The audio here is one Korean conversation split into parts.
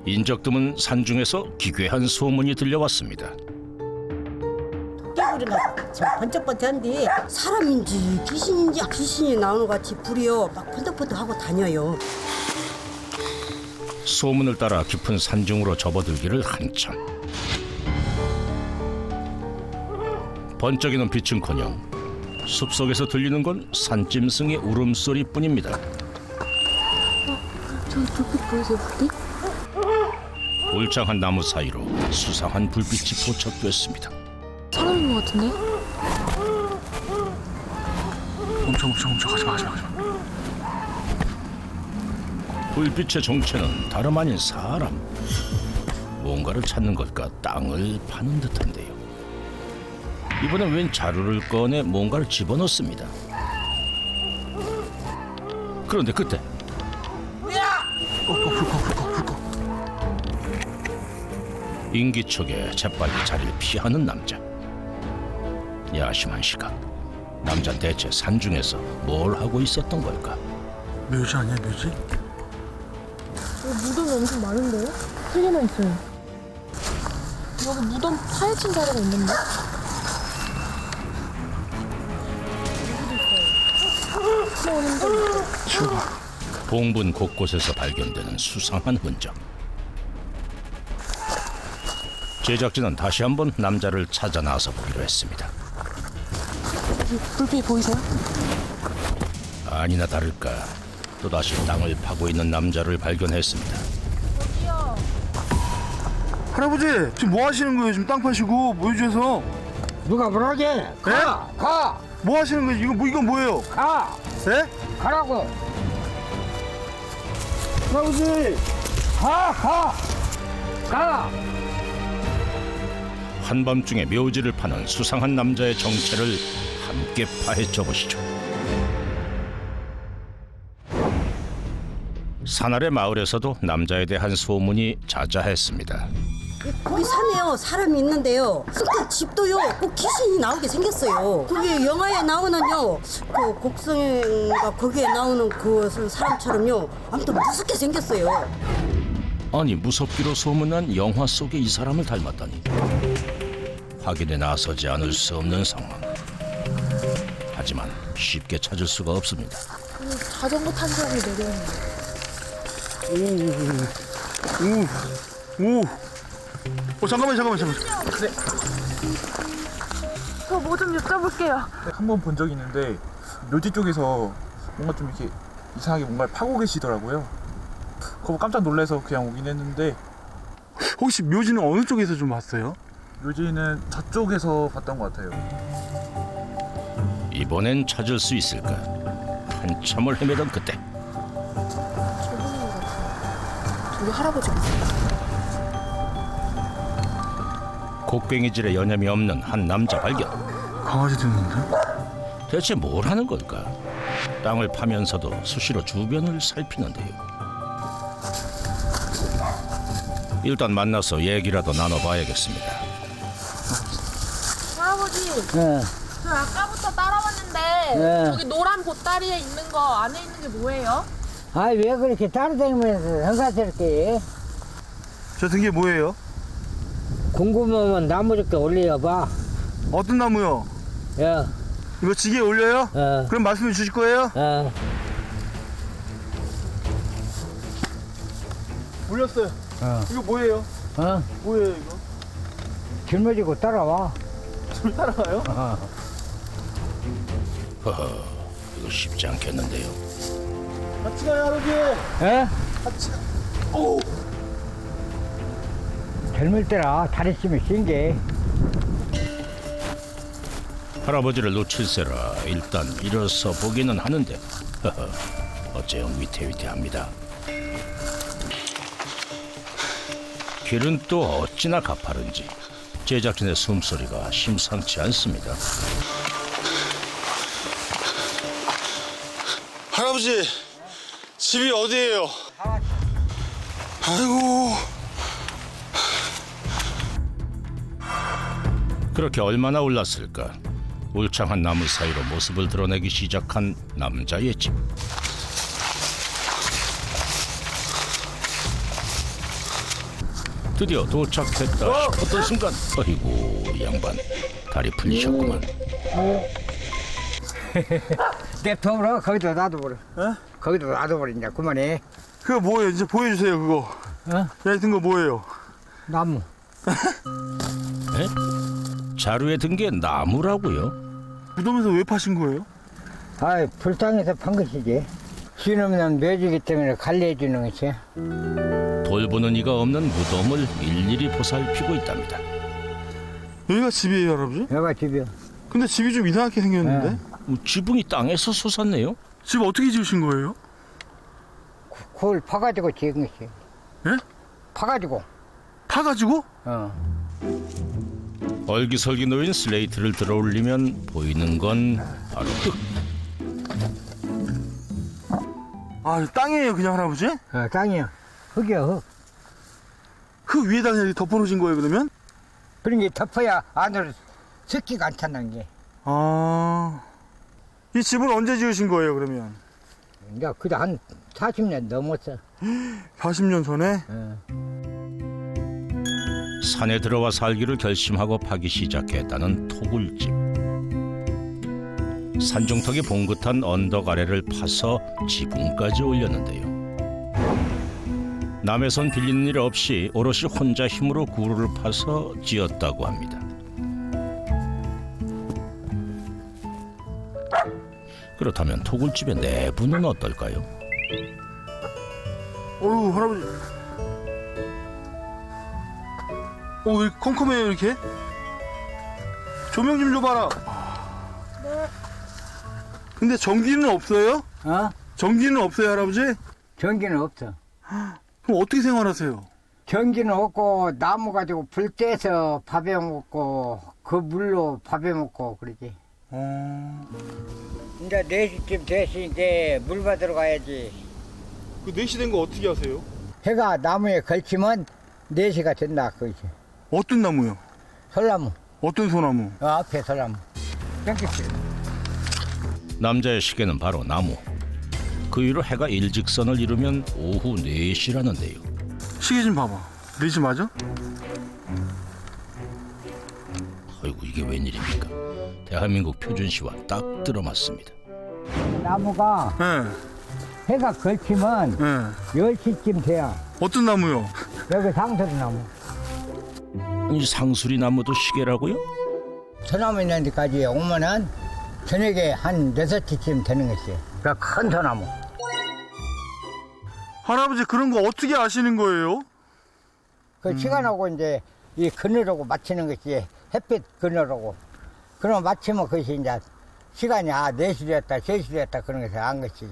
인적 드문 산중에서 기괴한 소문이 들려왔습니다. 깨구리가 번쩍번쩍한데 사람인지 귀신인지 귀신이 나오는 것 같이 불이요 막 번쩍번쩍하고 다녀요. 소문을 따라 깊은 산중으로 접어들기를 한참. 번쩍이는 빛은커녕 숲속에서 들리는 건 산짐승의 울음소리뿐입니다. 저 불빛 보이세요, 불빛? 울창한 나무 사이로 수상한 불빛이 포착됐습니다. 사람인 것 같은데? 멈춰 가지마. 불빛의 정체는 다름 아닌 사람. 뭔가를 찾는 걸까 땅을 파는 듯한데요. 이번엔 웬 자루를 꺼내 뭔가를 집어넣습니다. 그런데 그때 인기척에 재빨리 자리를 피하는 남자. 야심한 시각. 남자는 대체 산중에서 뭘 하고 있었던 걸까? 묘지 아니야 묘지? 여기 무덤이 엄청 많은데요? 3개나 있어요. 여기 무덤 파헤친 자리가 있는데? 봉분 곳곳에서 발견되는 수상한 흔적. 제작진은 다시 한번 남자를 찾아 나서 보기로 했습니다. 불빛 보이세요? 아니나 다를까 또다시 땅을 파고 있는 남자를 발견했습니다. 여기요. 할아버지 지금 뭐 하시는 거예요? 지금 땅 파시고 묘지에서 누가 뭐라게? 가! 뭐 하시는 거예요? 이건 뭐예요? 가! 네? 가라고! 할아버지 가! 가! 한밤중에 묘지를 파는 수상한 남자의 정체를 함께 파헤쳐 보시죠. 산아래 마을에서도 남자에 대한 소문이 자자했습니다. 거기 산에요 사람이 있는데요. 그 집도요 꼭 귀신이 나오게 생겼어요. 그게 영화에 나오는요 그 곡성인가 거기에 나오는 그 사람처럼요 아무튼 무섭게 생겼어요. 아니 무섭기로 소문난 영화 속의 이 사람을 닮았다니. 확인에 나서지 않을 수 없는 상황. 하지만 쉽게 찾을 수가 없습니다. 자전거 탄 사람이 내려오는 잠깐만. 저 뭐 좀 여쭤볼게요. 한 번 본 적이 있는데 묘지 쪽에서 뭔가 좀 이렇게 이상하게 뭔가를 파고 계시더라고요. 그거 깜짝 놀라서 그냥 오긴 했는데 혹시 묘지는 어느 쪽에서 좀 봤어요? 묘지는 저쪽에서 봤던 것 같아요. 이번엔 찾을 수 있을까? 한참을 헤매던 그때 저분인 것 같아요. 저기 할아버지 같아요. 곡괭이질에 여념이 없는 한 남자 발견. 강아지도 있는데? 대체 뭘 하는 걸까? 땅을 파면서도 수시로 주변을 살피는데요. 일단 만나서 얘기라도 나눠봐야겠습니다. 할아버지, 예. 저 아까부터 따라왔는데 네. 저기 노란 보따리에 있는 거 안에 있는 게 뭐예요? 아이, 왜 그렇게 따라다니면서 흥가스럽게 저 든 게 뭐예요? 궁금하면 나무 이렇게 올려봐. 어떤 나무요? 야, 이거 지게에 올려요? 그럼 말씀해 주실 거예요? 올렸어요. 이거 뭐예요? 뭐예요 이거? 짊어지고 따라와. 좀 따라가요? 허허, 이거 쉽지 않겠는데요. 같이 가요 할아버지. 예? 같이. 오. 젊을 때라 다리 찌면 쉰게. 할아버지를 놓칠세라 일단 일어서 보기는 하는데 허허, 어째요 위태위태합니다. 길은 또 어찌나 가파른지 제작진의 숨소리가 심상치 않습니다. 할아버지 집이 어디예요? 아이고. 그렇게 얼마나 올랐을까? 울창한 나무 사이로 모습을 드러내기 시작한 남자의 집. 드디어 도착했다 싶었던 순간 어이구 이 양반 다리 풀리셨구만. 내 통으로 거기다 놔둬버려. 어? 거기다 놔둬버려. 이제 그만해. 그거 뭐예요? 이제 보여주세요 그거. 어? 얇은 거 뭐예요? 나무. 에? 자루에 든 게 나무라고요? 무덤에서 왜 파신 거예요? 아이, 불쌍해서 판 것이지. 신으면 묘지기 때문에 관리해주는 것이. 돌보는 이가 없는 무덤을 일일이 보살피고 있답니다. 여기가 집이에요 할아버지? 여가 집이야. 근데 집이 좀 이상하게 생겼는데? 지붕이 땅에서 솟았네요. 집 어떻게 지으신 거예요? 그걸 파가지고 지은 것이. 예? 파가지고. 파가지고? 얼기설기 놓인 슬레이트를 들어올리면 보이는 건 바로 흙. 아 땅이에요 그냥 할아버지? 땅이야. 흙이야, 흙. 그 위에다 그냥 이렇게 덮어놓으신 거예요 그러면? 그런 게 덮어야 안으로 습기가 안 찬다는 게. 아... 이 집은 언제 지으신 거예요 그러면? 이제 그래 한 40년 넘었어. 40년 전에? 산에 들어와 살기를 결심하고 파기 시작했다는 토굴집. 산중턱이 봉긋한 언덕 아래를 파서 지붕까지 올렸는데요. 남의 손 빌리는 일 없이 오롯이 혼자 힘으로 구루를 파서 지었다고 합니다. 그렇다면 토굴집의 내부는 어떨까요? 어휴 할아버지 왜 컴컴해요 이렇게? 조명 좀 줘봐라. 네. 근데 전기는 없어요? 전기는 없어요 할아버지? 전기는 없어. 그럼 어떻게 생활하세요? 전기는 없고 나무 가지고 불 떼서 밥해 먹고 그 물로 밥해 먹고 그러지. 이제 4시쯤 됐으니까 물 받으러 가야지. 그 4시 된 거 어떻게 하세요? 해가 나무에 걸치면 4시가 된다 그거지. 어떤 나무요? 솔나무. 어떤 소나무? 앞에 솔나무. 땡겼지. 남자의 시계는 바로 나무. 그 위로 해가 일직선을 이루면 오후 4시라는데요. 시계 좀 봐봐. 4시 맞아? 아이고 이게 웬일입니까? 대한민국 표준시와 딱 들어맞습니다. 나무가 네. 해가 걸치면 네. 10시쯤 돼야. 어떤 나무요? 여기 상서리 나무. 이 상수리 나무도 시계라고요? 소나무 있는 데까지 오면은 저녁에 한 6시쯤 되는 것이. 그 큰 소나무. 할아버지 그런 거 어떻게 아시는 거예요? 그 시간하고 이제 이 그늘하고 맞추는 것이 햇빛 그늘하고. 그럼 맞추면 그것이 이제 시간이 4시 됐다, 3시 됐다 그런 것을 안 것이지.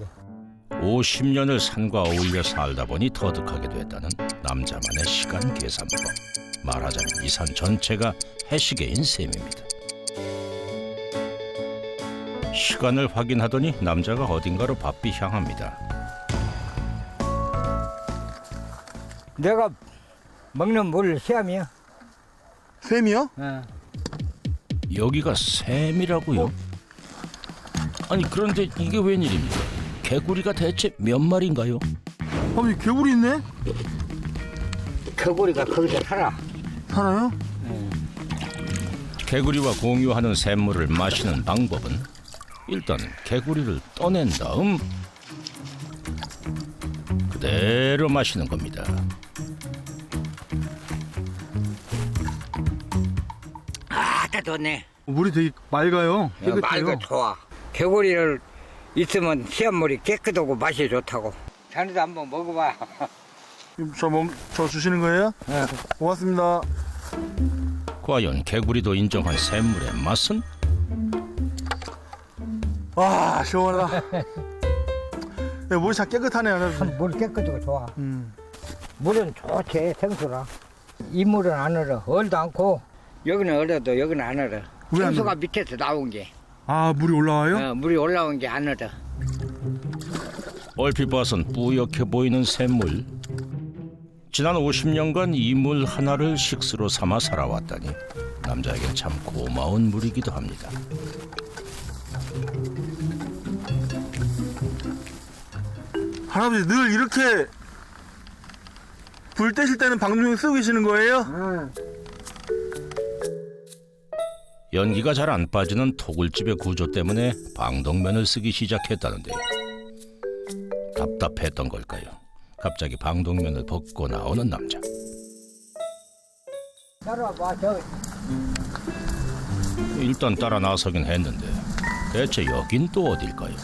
50년을 산과 어울려 살다 보니 터득하게 됐다는 남자만의 시간 계산법. 말하자면 이 산 전체가 해시계인 셈입니다. 시간을 확인하더니 남자가 어딘가로 바삐 향합니다. 내가 먹는 물 시험이야. 샘이요? 여기가 샘이라고요? 아니 그런데 이게 웬일입니까? 개구리가 대체 몇 마리인가요? 아버지 개구리 있네? 개구리가 거기서 살아. 살아요? 개구리와 공유하는 샘물을 마시는 방법은 일단 개구리를 떠낸 다음 그대로 마시는 겁니다. 다 좋네. 물이 되게 맑아요. 깨끗해요. 맑고 좋아. 개구리를 있으면 시험물이 깨끗하고 맛이 좋다고. 자네도 한번 먹어봐. 저 주시는 거예요? 네. 고맙습니다. 과연 개구리도 인정한 샘물의 맛은? 와 시원하다. 야, 물이 참 깨끗하네 할아버지. 물 깨끗하고 좋아. 물은 좋지, 생수라. 이 물은 안 얼어. 얼도 않고, 여기는 얼어도 여기는 안 얼어. 왜안 생수가 얼어? 밑에서 나온 게. 아 물이 올라와요? 물이 올라온 게 안 얼어. 얼핏 봐선 뿌옇게 보이는 샘물. 지난 50년간 이 물 하나를 식수로 삼아 살아왔다니 남자에겐 참 고마운 물이기도 합니다. 할아버지 늘 이렇게 불 떼실 때는 방독면 쓰고 계시는 거예요? 응. 연기가 잘 안 빠지는 토굴집의 구조 때문에 방독면을 쓰기 시작했다는데요. 답답했던 걸까요? 갑자기 방독면을 벗고 나오는 남자. 따라와봐, 저. 일단 따라 나서긴 했는데 대체 여긴 또 어딜까요?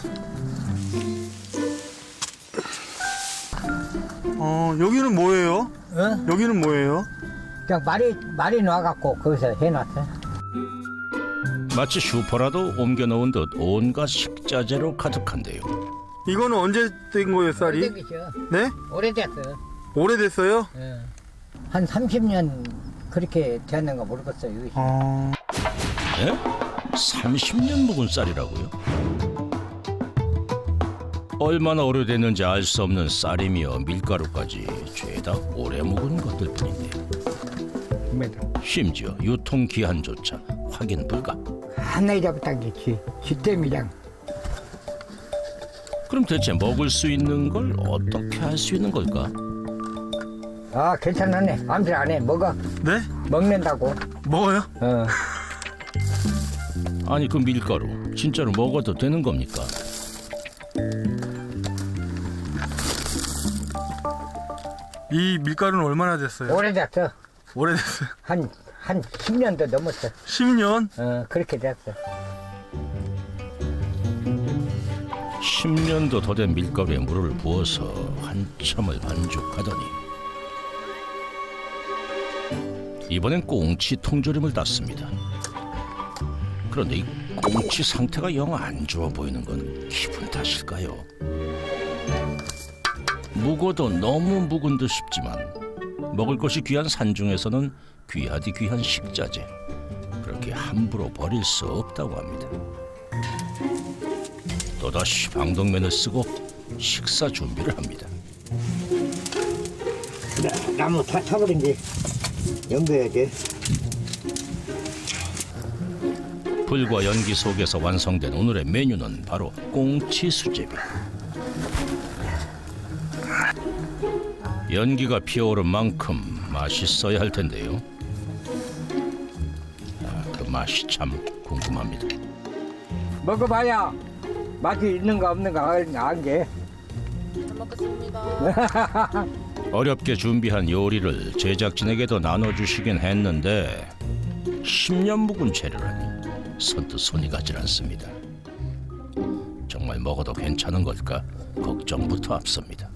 여기는 뭐예요? 응? 여기는 뭐예요? 그냥 말이 놔갖고 거기서 해놨어. 마치 슈퍼라도 옮겨놓은 듯 온갖 식자재로 가득한데요. 이거는 언제 된 거예요, 쌀이? 오래됐죠. 네? 오래됐어. 오래됐어요? 예. 한 30년 그렇게 됐는가 모르겠어요. 이것이. 예? 30년 묵은 쌀이라고요? 얼마나 오래됐는지 알 수 없는 쌀이며 밀가루까지 죄다 오래 묵은 것들 뿐인데요. 심지어 유통기한조차 확인 불가. 하나에 잡았던 게 쥐땜이랑. 그럼 대체 먹을 수 있는 걸 어떻게 할 수 있는 걸까? 아, 괜찮네. 암살 안 해. 먹어. 네? 먹는다고. 먹어요? 어. 아니 그 밀가루 진짜로 먹어도 되는 겁니까? 이 밀가루는 얼마나 됐어요? 오래됐어. 오래됐어요. 한 10년도 넘었어. 10년? 그렇게 됐어. 10년도 더 된 밀가루에 물을 부어서 한참을 반죽하더니 이번엔 꽁치 통조림을 땄습니다. 그런데 이 꽁치 상태가 영 안 좋아 보이는 건 기분 탓일까요? 묵어도 너무 묵은 듯 싶지만 먹을 것이 귀한 산중에서는 귀하디 귀한 식자재, 그렇게 함부로 버릴 수 없다고 합니다. 또다시 방독면을 쓰고 식사 준비를 합니다. 나무 다 타버린 게 연겨야지. 불과 연기 속에서 완성된 오늘의 메뉴는 바로 꽁치 수제비. 연기가 피어오른 만큼 맛있어야 할 텐데요. 그 맛이 참 궁금합니다. 먹어봐야 맛이 있는가 없는가 안 게. 잘 먹겠습니다. 어렵게 준비한 요리를 제작진에게도 나눠주시긴 했는데 10년 묵은 재료라니 선뜻 손이 가질 않습니다. 정말 먹어도 괜찮은 걸까 걱정부터 앞섭니다.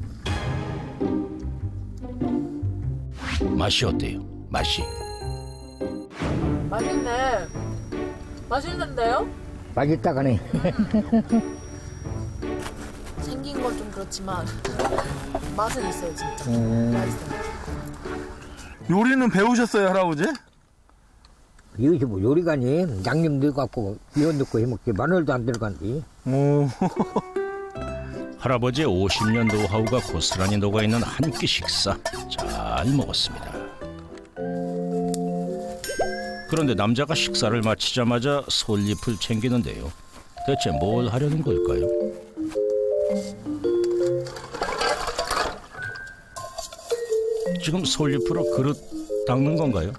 맛이 어때요? 맛이? 맛있네. 맛있는데요? 맛있다가네. 생긴 건 좀 그렇지만 맛은 있어요, 진짜. 맛있어요. 요리는 배우셨어요, 할아버지? 이것이 뭐 요리가니 양념 넣어갖고 이온 넣고 해먹지 마늘도 안 들어간디. 오. 할아버지의 50년 노하우가 고스란히 녹아있는 한 끼 식사 잘 먹었습니다. 그런데 남자가 식사를 마치자마자 솔잎을 챙기는데요. 대체 뭘 하려는 걸까요? 지금 솔잎으로 그릇 닦는 건가요?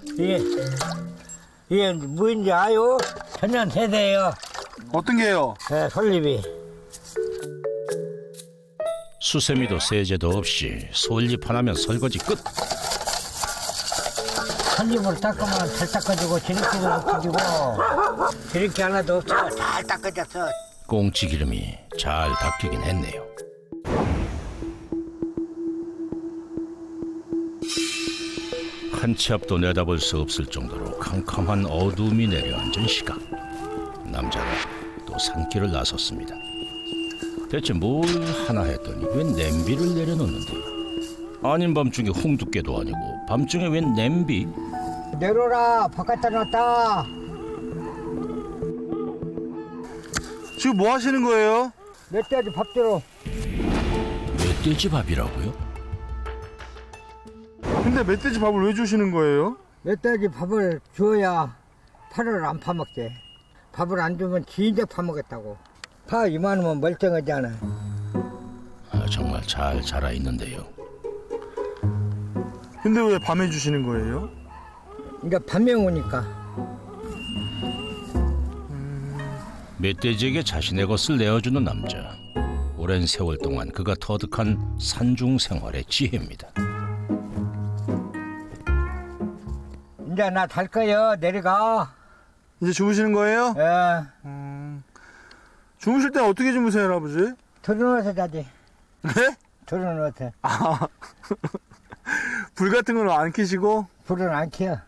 이게 뭐인지 아요? 천년 세대예요. 어떤 게요? 솔잎이. 수세미도 세제도 없이 솔잎 하나면 설거지 끝. 솔잎으로 닦으면 잘 닦아주고 지름기도 없어지고 지름기 하나도 없어. 잘 닦아졌어. 꽁치 기름이 잘 닦이긴 했네요. 한 치 앞도 내다볼 수 없을 정도로 캄캄한 어둠이 내려앉은 시각. 남자가 또 산길을 나섰습니다. 대체 뭘 하나 했더니 웬 냄비를 내려놓는데요. 아닌 밤중에 홍두깨도 아니고 밤중에 웬 냄비? 내려라. 바깥에 놨다. 지금 뭐 하시는 거예요? 멧돼지 밥 주러. 멧돼지 밥이라고요? 근데 멧돼지 밥을 왜 주시는 거예요? 멧돼지 밥을 줘야 팔을 안 파먹게. 밥을 안 주면 진작 파먹겠다고. 파 이만하면 멀쩡하지 않아. 정말 잘 자라 있는데요. 근데 왜 밤에 주시는 거예요? 이제 밤에 오니까. 멧돼지에게 자신의 것을 내어주는 남자. 오랜 세월 동안 그가 터득한 산중 생활의 지혜입니다. 이제 나 잘 거요. 내려가. 이제 주무시는 거예요? 예. 주무실 때 어떻게 주무세요, 할아버지? 들어놓아서 자지. 네? 들어놓아서. 불 같은 건 안 켜시고? 불은 안 켜.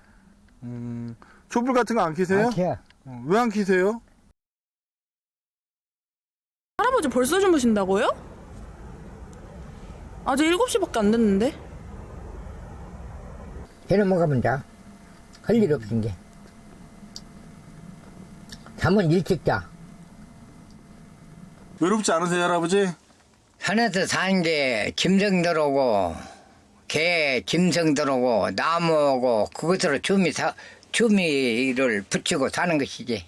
촛불 같은 거 안 켜세요? 안 켜. 왜 안 켜세요? 할아버지 벌써 주무신다고요? 아직 7시밖에 안 됐는데. 해는 먹으면 자. 할 일 없은 게. 잠은 일찍 자. 외롭지 않으세요, 할아버지? 산에서 사는 게 짐승 들어오고 개 짐승 들어오고 나무 오고 그것으로 주미를 붙이고 사는 것이지.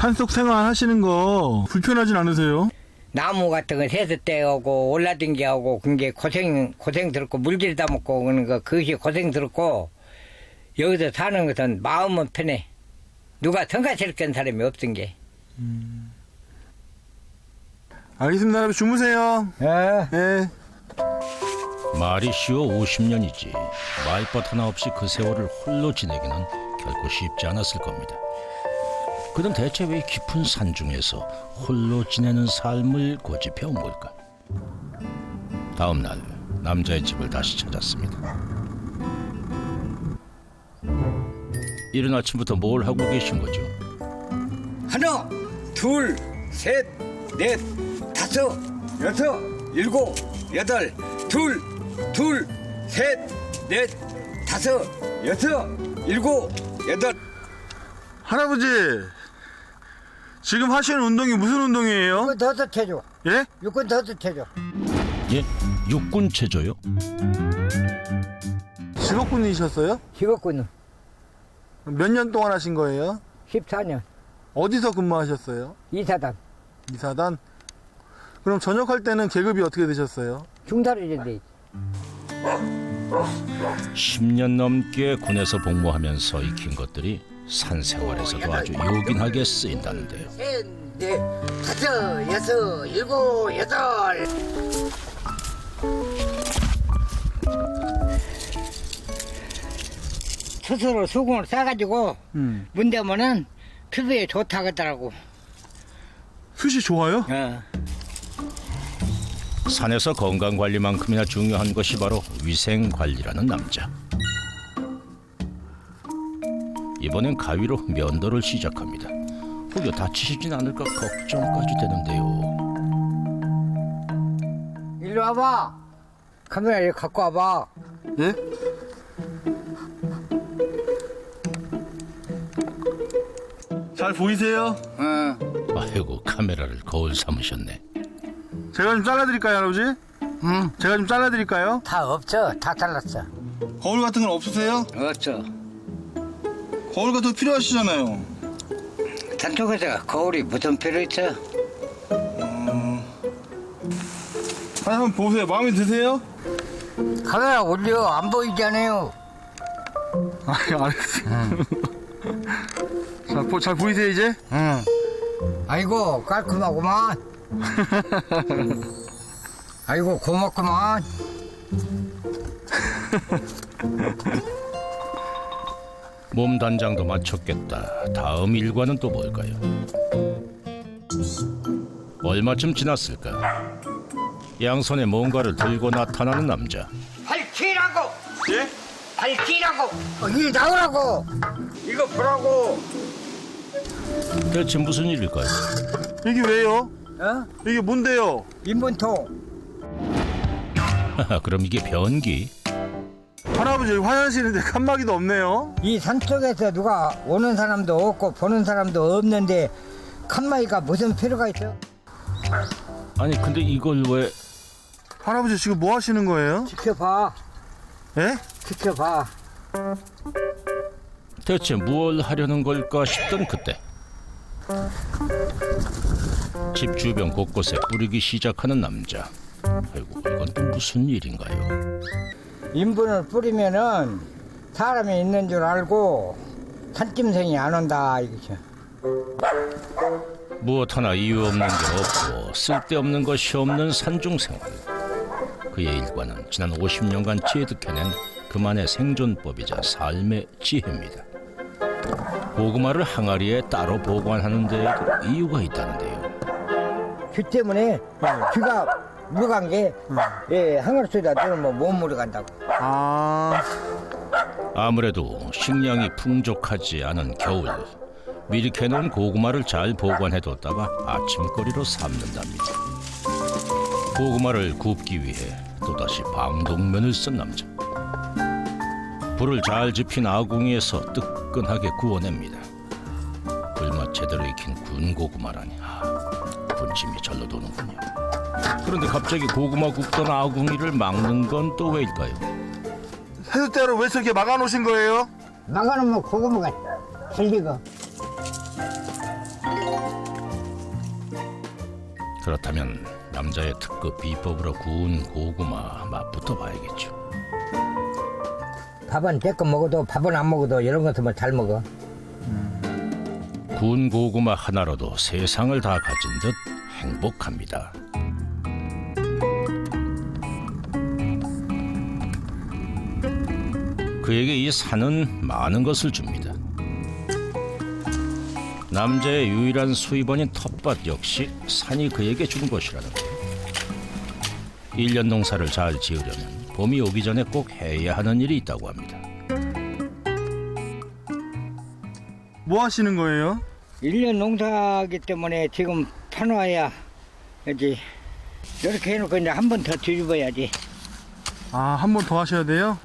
산속 생활 하시는 거 불편하진 않으세요? 나무 같은 거 새서 떼오고 올라댕기하고 그게 고생 들었고 물질 다 먹고 그런 거 그것이 고생 들었고 여기서 사는 것은 마음은 편해. 누가 성가스럽게 사람이 없은 게. 알겠습니다, 할아버지 주무세요. 예. 예. 말이 쉬워 50년이지 말벗 하나 없이 그 세월을 홀로 지내기는 결코 쉽지 않았을 겁니다. 그는 대체 왜 깊은 산중에서 홀로 지내는 삶을 고집해온 걸까? 다음 날 남자의 집을 다시 찾았습니다. 이른 아침부터 뭘 하고 계신 거죠? 하나, 둘, 셋, 넷, 다섯, 여섯, 일곱, 여덟, 둘, 셋, 넷, 다섯, 여섯, 일곱, 여덟. 할아버지, 지금 하시는 운동이 무슨 운동이에요? 육군 더서 체조. 예? 육군 더서 체조. 예? 육군 체조요? 직업군이셨어요? 직업군은 몇 년 동안 하신 거예요? 14년. 어디서 근무하셨어요? 이사단. 이사단? 그럼 전역할 때는 계급이 어떻게 되셨어요? 중사리인데 10년 넘게 군에서 복무하면서 익힌 것들이 산생활에서도 아주 요긴하게 쓰인다는데요. 셋, 넷, 다섯, 여섯, 일곱, 여덟. 스스로 수공을 싸가지고 문 대면은 피부에 좋다 그러더라고. 숱이 좋아요? 산에서 건강관리만큼이나 중요한 것이 바로 위생관리라는 남자. 이번엔 가위로 면도를 시작합니다. 혹여 다치시진 않을까 걱정까지 되는데요. 일로 와봐. 카메라 이거 갖고 와봐. 예? 잘 보이세요? 응. 아이고 카메라를 거울 삼으셨네. 제가 좀 잘라드릴까요, 할아버지? 응. 제가 좀 잘라드릴까요? 다 없어. 다 잘랐어. 거울 같은 건 없으세요? 없어. 거울 같은 거 필요하시잖아요. 산속에서 거울이 무슨 필요 있어? 아니, 한번 보세요. 마음에 드세요? 카메라 올려. 안 보이잖아요. 아니, 알았어요. 잘 보이세요, 이제? 응. 아이고 깔끔하구만. 아이고 고맙구만. 몸 단장도 마쳤겠다. 다음 일과는 또 뭘까요? 얼마쯤 지났을까? 양손에 뭔가를 들고 나타나는 남자. 밝히라고. 예? 밝히라고. 일 나오라고. 이거 보라고. 대체 무슨 일일까요? 이게 왜요? 어? 이게 뭔데요? 인문통. 그럼 이게 변기? 할아버지, 여기 화장실인데 칸막이도 없네요. 이 산속에서 누가 오는 사람도 없고 보는 사람도 없는데 칸마이가 무슨 필요가 있어? 아니 근데 이걸 왜... 할아버지, 지금 뭐 하시는 거예요? 지켜봐. 예? 지켜봐. 대체 무얼 하려는 걸까 싶던 그때 집 주변 곳곳에 뿌리기 시작하는 남자. 아이고 이건 또 무슨 일인가요? 인분을 뿌리면은 사람이 있는 줄 알고 산짐승이 안 온다 이거죠. 무엇 하나 이유 없는 게 없고 쓸데없는 것이 없는 산중 생활. 그의 일과는 지난 50년간 체득해낸 그만의 생존법이자 삶의 지혜입니다. 고구마를 항아리에 따로 보관하는 데에도 이유가 있다는데요. 쥐 때문에 쥐가 물어간 게 항아리 속에다 넣으면 못 물어간다고. 아, 아무래도 식량이 풍족하지 않은 겨울, 미리 캐놓은 고구마를 잘 보관해뒀다가 아침거리로 삶는답니다. 고구마를 굽기 위해 또다시 방독면을 쓴 남자. 불을 잘 지핀 아궁이에서 뜨끈하게 구워냅니다. 불맛 제대로 익힌 군 고구마라니 군침이 절로 도는군요. 그런데 갑자기 고구마 굽던 아궁이를 막는 건 또 왜일까요? 해수대를 왜 저렇게 막아놓으신 거예요? 막아놓으면 고구마가 잘 익어. 그렇다면 남자의 특급 비법으로 구운 고구마 맛부터 봐야겠죠. 밥은 떼껏 먹어도 밥은 안 먹어도 이런 것들은 잘 먹어. 구운 고구마 하나로도 세상을 다 가진 듯 행복합니다. 그에게 이 산은 많은 것을 줍니다. 남자의 유일한 수입원인 텃밭 역시 산이 그에게 준 것이라는데 1년 농사를 잘 지으려면 봄이 오기 전에 꼭 해야 하는 일이 있다고 합니다. 뭐 하시는 거예요? 1년 농사하기 때문에 지금 파놔야 이제 이렇게 해놓고 이제 한 번 더 뒤집어야지. 아, 한 번 더 하셔야 돼요?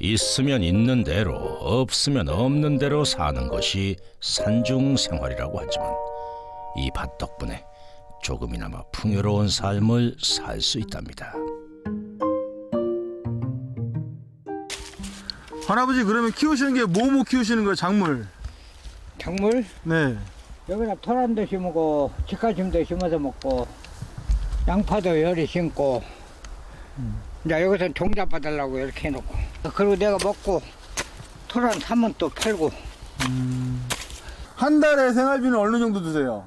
있으면 있는 대로 없으면 없는 대로 사는 것이 산중 생활이라고 하지만 이 밭 덕분에 조금이나마 풍요로운 삶을 살 수 있답니다. 할아버지 그러면 키우시는 게 뭐 키우시는 거예요? 작물? 작물 네. 여기다 토란도 심고 치카심도 심어서 먹고 양파도 열이 심고 이제 여기서 종자 받으려고 이렇게 해놓고 그리고 내가 먹고 토란 사면 또 팔고. 한 달에 생활비는 어느 정도 드세요?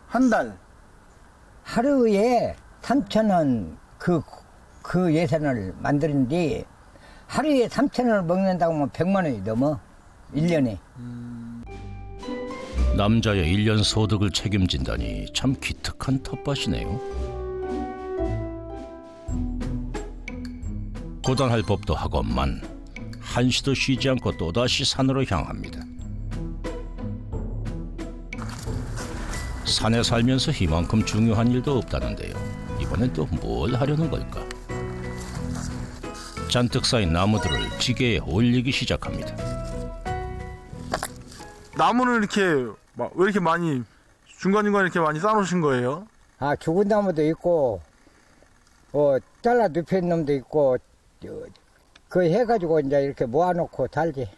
한 달? 하루에 3,000원 그 예산을 만드는데 하루에 3,000원을 먹는다고 하면 100만 원이 넘어 1년에. 남자의 1년 소득을 책임진다니 참 기특한 텃밭이네요. 고단할 법도 하건만 한시도 쉬지 않고 또다시 산으로 향합니다. 산에 살면서 이만큼 중요한 일도 없다는데요. 이번엔 또 뭘 하려는 걸까? 잔뜩 쌓인 나무들을 지게에 올리기 시작합니다. 나무는 이렇게 왜 이렇게 많이 중간중간 이렇게 많이 쌓아놓으신 거예요? 아, 죽은 나무도 있고 잘라 눕힌 놈도 있고 그 해가지고 이제 이렇게 모아놓고 살지.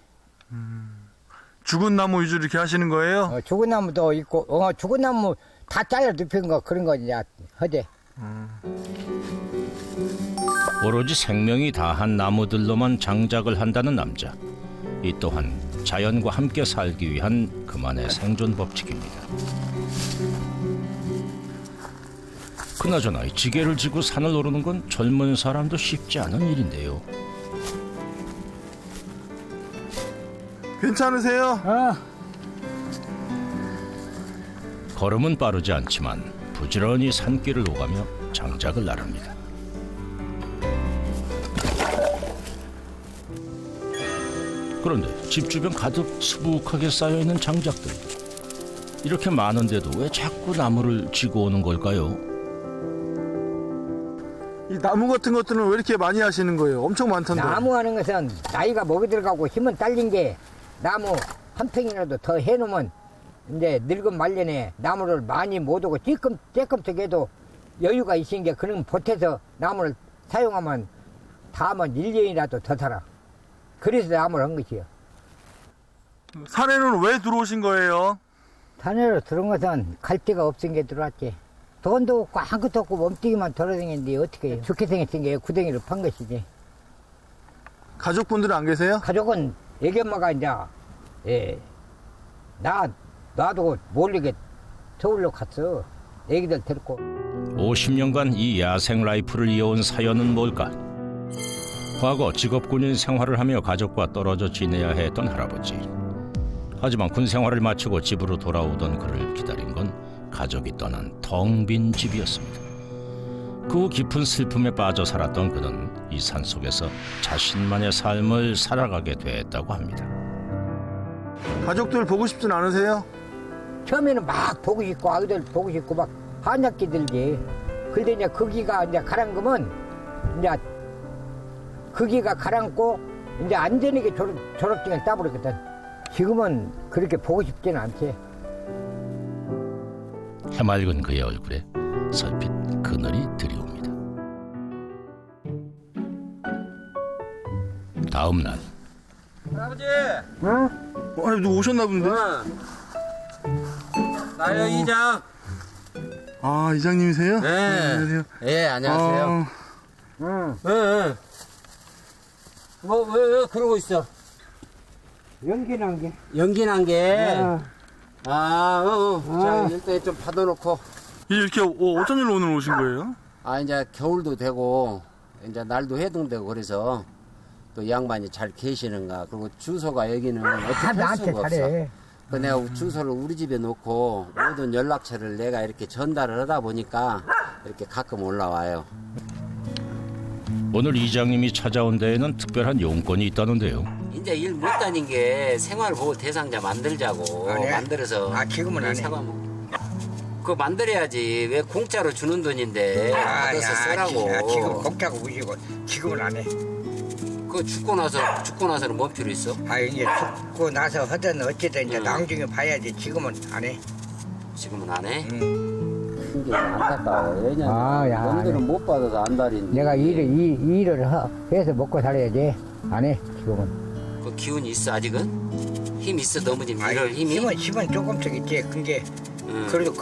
죽은 나무 위주로 이렇게 하시는 거예요? 죽은 나무도 있고 죽은 나무 다 잘라 눕힌 거 그런 거 이제 허재. 오로지 생명이 다한 나무들로만 장작을 한다는 남자. 이 또한 자연과 함께 살기 위한 그만의 생존 법칙입니다. 그나저나 이 지게를 지고 산을 오르는 건 젊은 사람도 쉽지 않은 일인데요. 괜찮으세요? 걸음은 빠르지 않지만 부지런히 산길을 오가며 장작을 나릅니다. 그런데 집 주변 가득 수북하게 쌓여있는 장작들. 이렇게 많은데도 왜 자꾸 나무를 지고 오는 걸까요? 이 나무 같은 것들은 왜 이렇게 많이 하시는 거예요? 엄청 많던데. 나무 하는 것은 나이가 먹이 들어가고 힘은 딸린 게 나무 한 평이라도 더 해놓으면 이제 늙은 말년에 나무를 많이 못 오고 쬐끔씩 해도 여유가 있으니 게 그런 보태서 나무를 사용하면 다음은 1년이라도 더 살아. 그래서 나무를 한 것이요. 산에는 왜 들어오신 거예요? 산으로 들어온 것은 갈 데가 없은 게 들어왔지. 돈도 없고 아무것도 없고 몸뚱이만 돌아다니는데 어떻게 해요? 좋게 생겼은 게 구덩이를 판 것이지. 가족분들은 안 계세요? 가족은 애기 엄마가 이제 예, 나도 모르게 서울로 갔어. 애기들 데리고. 50년간 이 야생 라이프를 이어온 사연은 뭘까? 과거 직업군인 생활을 하며 가족과 떨어져 지내야 했던 할아버지. 하지만 군 생활을 마치고 집으로 돌아오던 그를 기다린 건 가족이 떠난 텅 빈 집이었습니다. 그 후 깊은 슬픔에 빠져 살았던 그는 이 산속에서 자신만의 삶을 살아가게 됐다고 합니다. 가족들 보고 싶진 않으세요? 처음에는 막 보고 싶고 아이들 보고 싶고 막 한약기 들지. 근데 이제 거기가 이제 가라앉으면 이제 거기가 가라앉고 이제 안전하게 졸업증을 따버렸거든. 지금은 그렇게 보고 싶지는 않지. 해맑은 그의 얼굴에 설핏 그늘이 드리웁니다. 다음 날 할아버지! 아니 누구 오셨나 본데? 나요 이장. 아 이장님이세요? 네. 안녕하세요. 예, 안녕하세요. 아, 예. 왜 그러고 있어? 연기 난 게. 연기 난 게. 자, 일단 좀 받아놓고. 이렇게 어쩐 일로 오늘 오신 거예요? 이제 겨울도 되고, 이제 날도 해동되고 그래서 또 이 양반이 잘 계시는가. 그리고 주소가 여기는 어떻게 할 나한테 수가 없어. 잘해. 그 내가 주소를 우리 집에 놓고 모든 연락처를 내가 이렇게 전달을 하다 보니까 이렇게 가끔 올라와요. 오늘 이장님이 찾아온 데에는 특별한 용건이 있다는데요. 이제 일 못 다닌 게 생활보호 대상자 만들자고 만들어서 지금은 안 해. 그거 만들어야지. 왜 공짜로 주는 돈인데 받아서 쓰라고. 지금 공짜고 무시고 지금은 안 해. 그거 죽고 나서는 뭔 필요 있어? 이제 죽고 나서 하든 어쨌든 이제 나중에 봐야지. 지금은 안 해. 지금은 안 해? 그게 안타까워. 왜냐면 야, 돈들은 못 받아서 안달인데. 내가 일을 해서 먹고 살아야지. 안 해. 지금은. 그 기운이 있어 아직은? 힘 있어 넘어지면 이럴 힘이? 힘은 조금씩 있지. 근데 응. 그래도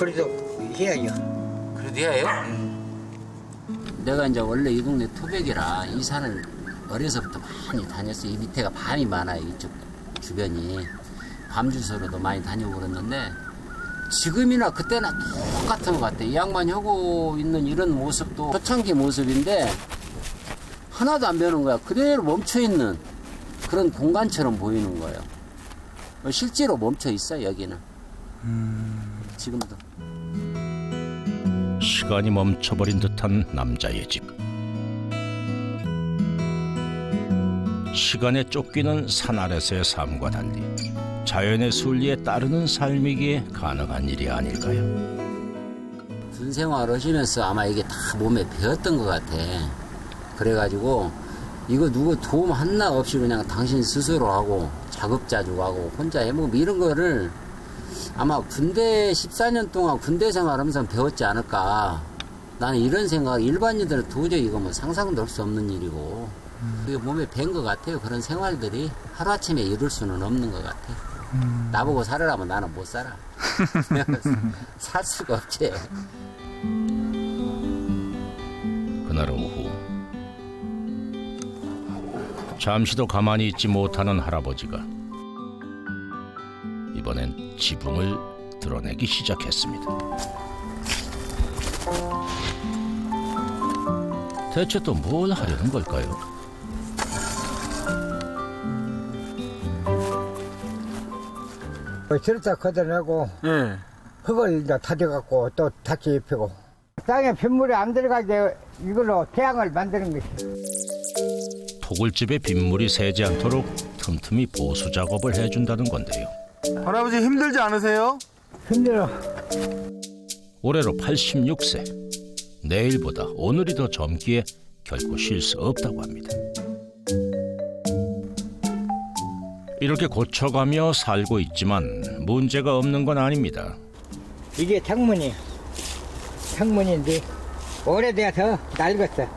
해야죠. 그래도 해요? 내가 이제 원래 이 동네 토백이라 이 산을 어려서부터 많이 다녔어요. 이 밑에가 밤이 많아요. 이쪽 주변이. 밤 주소로도 많이 다니고 그랬는데 지금이나 그때나 똑같은 것 같아. 이 양반이 하고 있는 이런 모습도 초창기 모습인데 하나도 안 변한 거야. 그대로 멈춰있는 그런 공간처럼 보이는 거예요. 실제로 멈춰 있어 여기는. 지금도. 시간이 멈춰버린 듯한 남자의 집. 시간에 쫓기는 산 아래서의 삶과 달리 자연의 순리에 따르는 삶이기에 가능한 일이 아닐까요? 군 생활 하시면서 아마 이게 다 몸에 배었던 것 같아. 그래가지고 이거 누구 도움 하나 없이 그냥 당신 스스로 하고 자급자족 하고 혼자 해먹으면 이런 거를 아마 군대 14년 동안 군대 생활하면서 배웠지 않을까. 나는 이런 생각, 일반인들은 도저히 이거 뭐 상상도 할 수 없는 일이고 그게 몸에 밴 것 같아요. 그런 생활들이 하루아침에 이룰 수는 없는 것 같아. 나보고 살으라면 나는 못 살아. 살 수가 없지. 그날 오후 잠시도 가만히 있지 못하는 할아버지가 이번엔 지붕을 드러내기 시작했습니다. 대체 또 뭘 하려는 걸까요? 절사 걷어내고 예. 흙을 이제 다져갖고 또 다시 입히고 땅에 빗물이 안 들어가게 이걸로 태양을 만드는 것이. 토굴집에 빗물이 새지 않도록 틈틈이 보수 작업을 해준다는 건데요. 할아버지 힘들지 않으세요? 힘들어. 올해로 86세. 내일보다 오늘이 더 젊기에 결코 쉴 수 없다고 합니다. 이렇게 고쳐가며 살고 있지만 문제가 없는 건 아닙니다. 이게 창문이야. 창문인데 오래돼서 낡았어.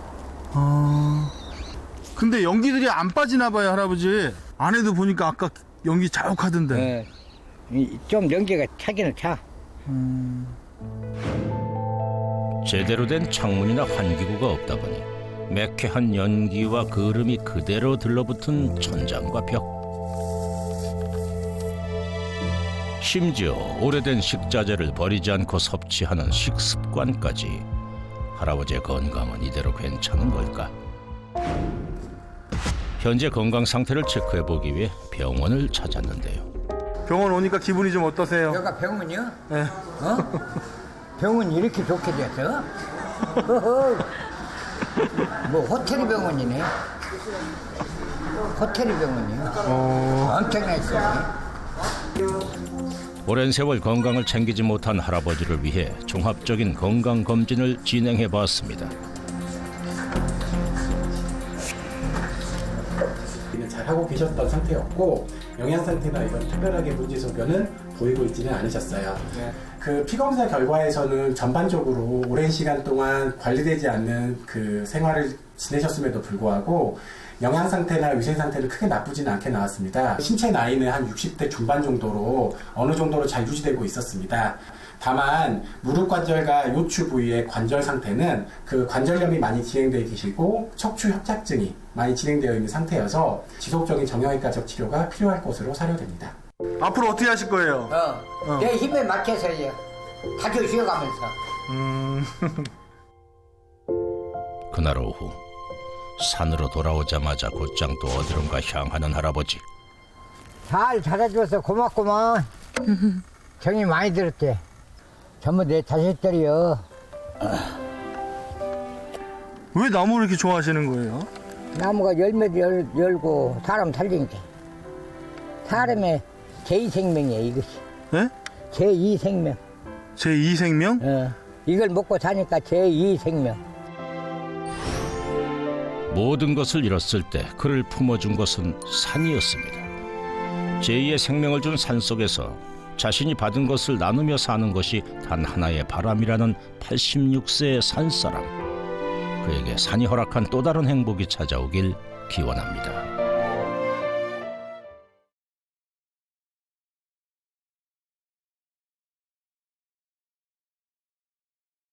근데 연기들이 안 빠지나 봐요 할아버지. 안에도 보니까 아까 연기 자욱하던데. 좀 연기가 차기는 차. 제대로 된 창문이나 환기구가 없다 보니 매캐한 연기와 그름이 그대로 들러붙은 천장과 벽. 심지어 오래된 식자재를 버리지 않고 섭취하는 식습관까지. 할아버지의 건강은 이대로 괜찮은 걸까? 현재 건강 상태를 체크해보기 위해 병원을 찾았는데요. 병원 오니까 기분이 좀 어떠세요? 여기가 병원이요? 네. 병원이 이렇게 좋게 됐어? 뭐 호텔이 병원이네. 호텔이 병원이요. 엄청나게 오랜 세월 건강을 챙기지 못한 할아버지를 위해 종합적인 건강 검진을 진행해 봤습니다. 잘 하고 계셨던 상태였고 영양 상태나 이런 특별하게 문제 소견은 보이고 있지는 않으셨어요. 그 피검사 결과에서는 전반적으로 오랜 시간 동안 관리되지 않는 그 생활을 지내셨음에도 불구하고 영양 상태나 위생 상태는 크게 나쁘지는 않게 나왔습니다. 신체 나이는 한 60대 중반 정도로 어느 정도로 잘 유지되고 있었습니다. 다만 무릎 관절과 요추 부위의 관절 상태는 그 관절염이 많이 진행되어 계시고 척추 협착증이 많이 진행되어 있는 상태여서 지속적인 정형외과적 치료가 필요할 것으로 사료됩니다. 앞으로 어떻게 하실 거예요? 내 힘에 맞춰서요. 다시 쉬어가면서. 그날 오후 산으로 돌아오자마자 곧장 또 어디론가 향하는 할아버지. 잘 잘해줘서 고맙구만. 정이 많이 들었지. 전부 내 자식들이요. 왜 나무를 이렇게 좋아하시는 거예요? 나무가 열매도 열고 사람 살리니까. 사람의 제2생명이에요 이것이. 네? 제2생명. 제2생명? 이걸 먹고 사니까 제2생명. 모든 것을 잃었을 때 그를 품어준 것은 산이었습니다. 제2의 생명을 준 산 속에서 자신이 받은 것을 나누며 사는 것이 단 하나의 바람이라는 86세의 산사람. 그에게 산이 허락한 또 다른 행복이 찾아오길 기원합니다.